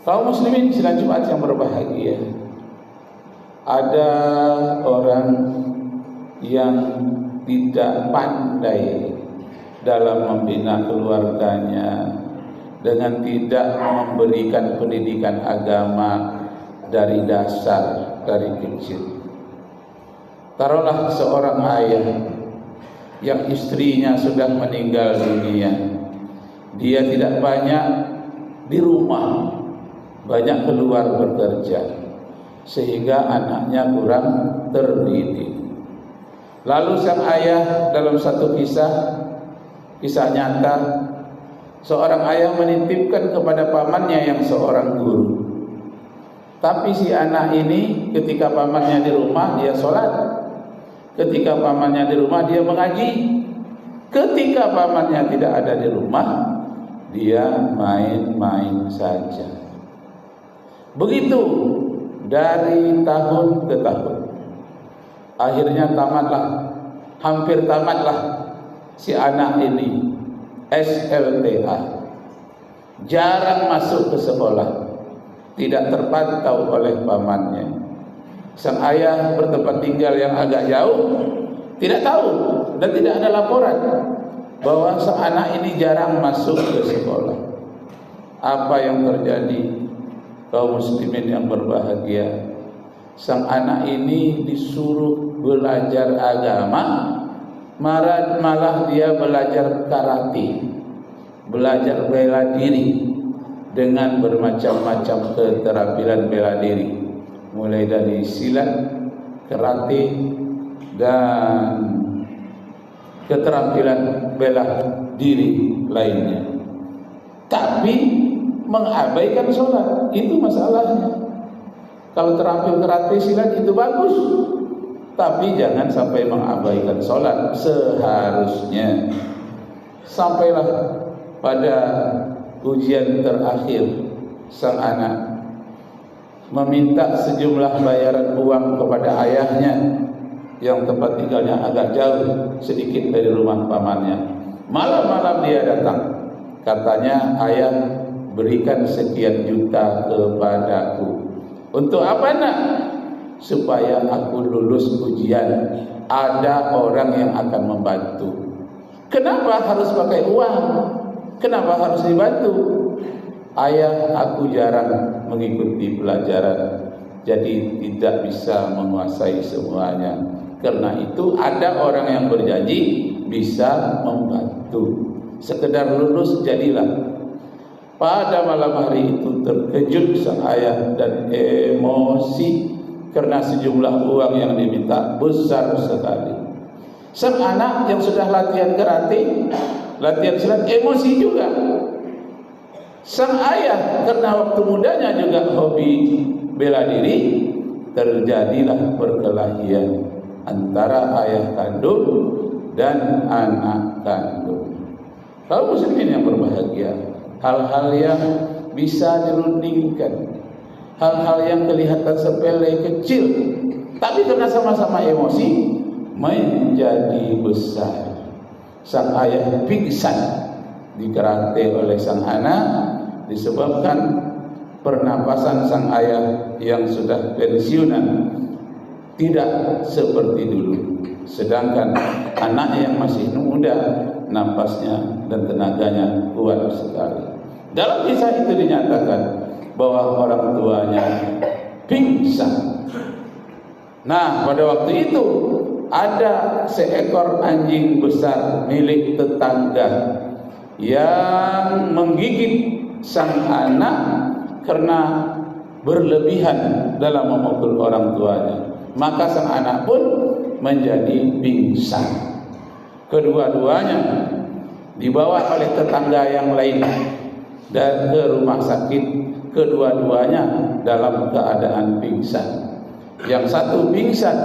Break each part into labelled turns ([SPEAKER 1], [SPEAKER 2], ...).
[SPEAKER 1] Kaum muslimin sidang Jumat yang berbahagia, ada orang yang tidak pandai dalam membina keluarganya dengan tidak memberikan pendidikan agama dari dasar, dari kecil. Taruhlah seorang ayah yang istrinya sudah meninggal dunia, dia tidak banyak di rumah, banyak keluar bekerja, sehingga anaknya kurang terdidik. Lalu sang ayah dalam satu kisah nyata, seorang ayah menitipkan kepada pamannya yang seorang guru. Tapi si anak ini ketika pamannya di rumah dia sholat, ketika pamannya di rumah dia mengaji, ketika pamannya tidak ada di rumah dia main-main saja. Begitu dari tahun ke tahun. Akhirnya hampir tamatlah si anak ini SLTA. Jarang masuk ke sekolah, tidak terpantau oleh pamannya. Sang ayah bertempat tinggal yang agak jauh, tidak tahu dan tidak ada laporan bahwa sang anak ini jarang masuk ke sekolah. Apa yang terjadi? Kaum muslimin yang berbahagia, sang anak ini disuruh belajar agama, malah dia belajar karate, belajar bela diri dengan bermacam-macam keterampilan bela diri, mulai dari silat, karate, dan keterampilan bela diri lainnya. Tapi mengabaikan sholat, itu masalahnya. Kalau terampil karate, silat itu bagus, tapi jangan sampai mengabaikan sholat seharusnya. Sampailah pada ujian terakhir, sang anak meminta sejumlah bayaran uang kepada ayahnya yang tempat tinggalnya agak jauh sedikit dari rumah pamannya. Malam-malam dia datang, katanya, ayah, berikan sekian juta kepadaku. Untuk apa nak? Supaya aku lulus ujian. Ada orang yang akan membantu. Kenapa harus pakai uang? Kenapa harus dibantu? Ayah, aku jarang mengikuti pelajaran, jadi tidak bisa menguasai semuanya. Karena itu ada orang yang berjanji bisa membantu. Sekedar lulus jadilah. Pada malam hari itu terkejut sang ayah dan emosi karena sejumlah uang yang diminta besar sekali. Sang anak yang sudah latihan karate, latihan silat, emosi juga. Sang ayah karena waktu mudanya juga hobi bela diri, terjadilah perkelahian antara ayah kandung dan anak kandung. Kaum muslimin yang berbahagia, hal-hal yang bisa dirundingkan, hal-hal yang kelihatan sepele kecil, tapi karena sama-sama emosi menjadi besar. Sang ayah pingsan dikerante oleh sang anak disebabkan pernapasan sang ayah yang sudah pensiunan tidak seperti dulu, sedangkan anaknya yang masih muda napasnya dan tenaganya kuat sekali. Dalam kisah itu dinyatakan bahwa orang tuanya pingsan. Nah, pada waktu itu ada seekor anjing besar milik tetangga yang menggigit sang anak karena berlebihan dalam memukul orang tuanya. Maka sang anak pun menjadi pingsan. Kedua-duanya dibawa oleh tetangga yang lain dan ke rumah sakit. Kedua-duanya dalam keadaan pingsan. Yang satu pingsan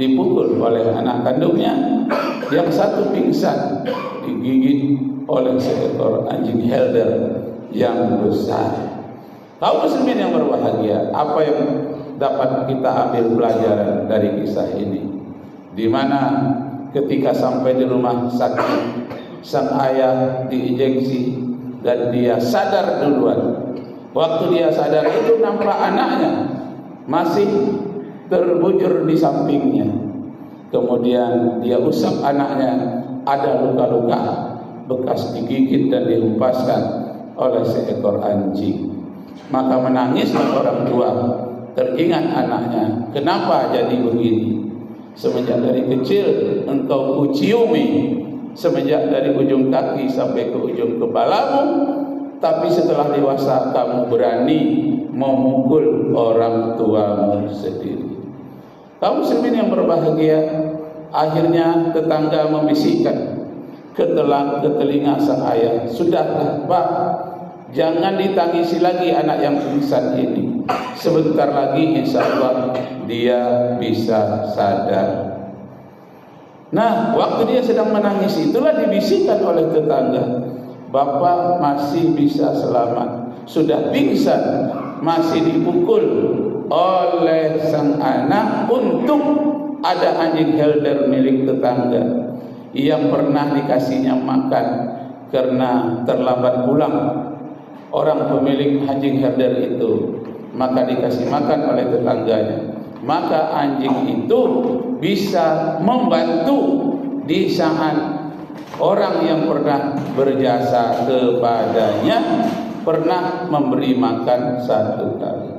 [SPEAKER 1] dipukul oleh anak kandungnya, yang satu pingsan digigit oleh seekor anjing helder yang besar. Kaum muslimin yang berbahagia, apa yang dapat kita ambil pelajaran dari kisah ini? Di mana ketika sampai di rumah sakit, sang ayah diinjeksi dan dia sadar duluan. Waktu dia sadar itu nampak anaknya masih terbujur di sampingnya. Kemudian dia usap anaknya, ada luka-luka bekas digigit dan dihempaskan oleh seekor anjing. Maka menangislah orang tua, teringat anaknya, kenapa jadi begini? Semenjak dari kecil engkau kuciumi, semenjak dari ujung kaki sampai ke ujung kepalamu, tapi setelah dewasa kamu berani memukul orang tuamu sendiri. Kaum muslimin yang berbahagia, akhirnya tetangga membisikkan ke telinga sang ayah, sudahlah Pak, jangan ditangisi lagi anak yang pingsan ini. Sebentar lagi insya Allah dia bisa sadar. Nah, waktu dia sedang menangis itulah dibisikkan oleh tetangga, Bapak masih bisa selamat, sudah pingsan masih dipukul oleh sang anak. Untung ada anjing helder milik tetangga yang pernah dikasihnya makan karena terlambat pulang orang pemilik anjing herder itu, maka dikasih makan oleh tetangganya. Maka anjing itu bisa membantu di saat orang yang pernah berjasa kepadanya pernah memberi makan satu kali.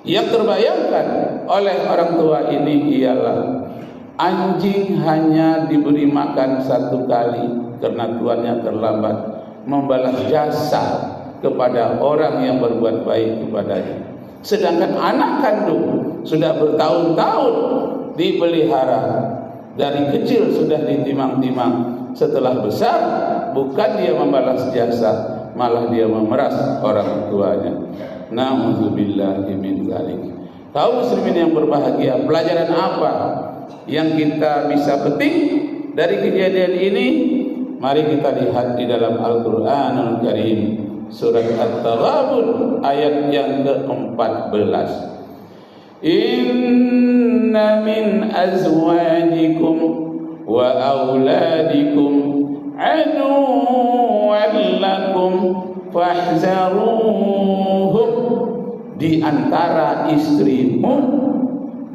[SPEAKER 1] Yang terbayangkan oleh orang tua ini ialah anjing hanya diberi makan satu kali karena tuannya terlambat membalas jasa kepada orang yang berbuat baik kepadanya. Sedangkan anak kandung sudah bertahun-tahun dipelihara, dari kecil sudah ditimang-timang, setelah besar bukan dia membalas jasa, malah dia memeras orang tuanya. Na'udzubillahi min dzalik. Kaum muslimin yang berbahagia, pelajaran apa yang kita bisa petik dari kejadian ini? Mari kita lihat di dalam Al-Qur'anul Karim, surat At-Taghabun ayat yang ke-14. Inna min azwajikum wa auladikum aduwwan lakum fahzaruhum. Di antara istrimu,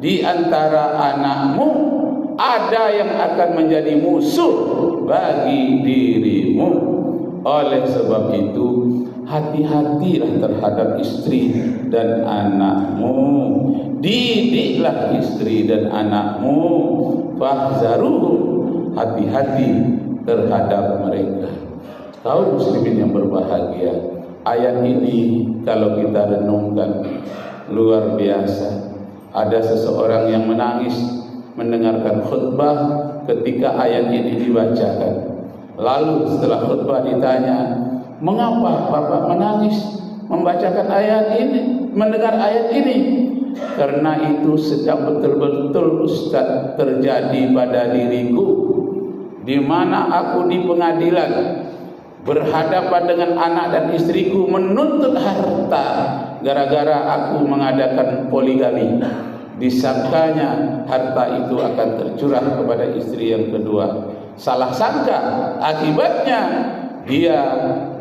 [SPEAKER 1] di antara anakmu ada yang akan menjadi musuh bagi dirimu. Oleh sebab itu, hati-hatilah terhadap istri dan anakmu. Didiklah istri dan anakmu. Fahzaruhum, hati-hati terhadap mereka. Kaum muslimin yang berbahagia, ayat ini kalau kita renungkan luar biasa. Ada seseorang yang menangis mendengarkan khutbah ketika ayat ini dibacakan. Lalu setelah khutbah ditanya, mengapa Bapak menangis membacakan ayat ini, mendengar ayat ini? Karena itu sedang betul-betul Ustaz terjadi pada diriku, di mana aku di pengadilan berhadapan dengan anak dan istriku menuntut harta gara-gara aku mengadakan poligami. Disangkanya harta itu akan tercurah kepada istri yang kedua. Salah sangka, akibatnya dia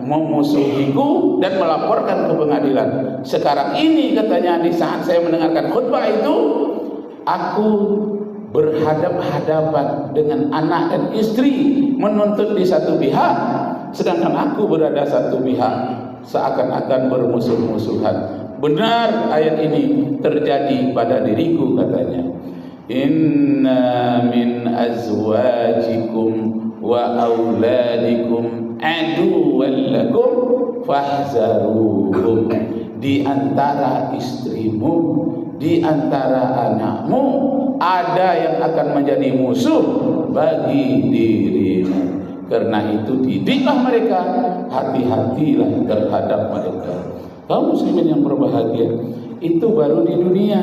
[SPEAKER 1] memusuhiku dan melaporkan ke pengadilan. Sekarang ini katanya, di saat saya mendengarkan khutbah itu, aku berhadap-hadapan dengan anak dan istri menuntut di satu pihak, sedangkan aku berada satu pihak, seakan-akan bermusuh-musuhan. Benar ayat ini terjadi pada diriku katanya. Inna min azwajikum wa auladikum aduwwan lakum fahzaruhum. Di antara istrimu, di antara anakmu ada yang akan menjadi musuh bagi dirimu. Karena itu didiklah mereka, hati-hatilah terhadap mereka. Kaum muslimin yang berbahagia, itu baru di dunia.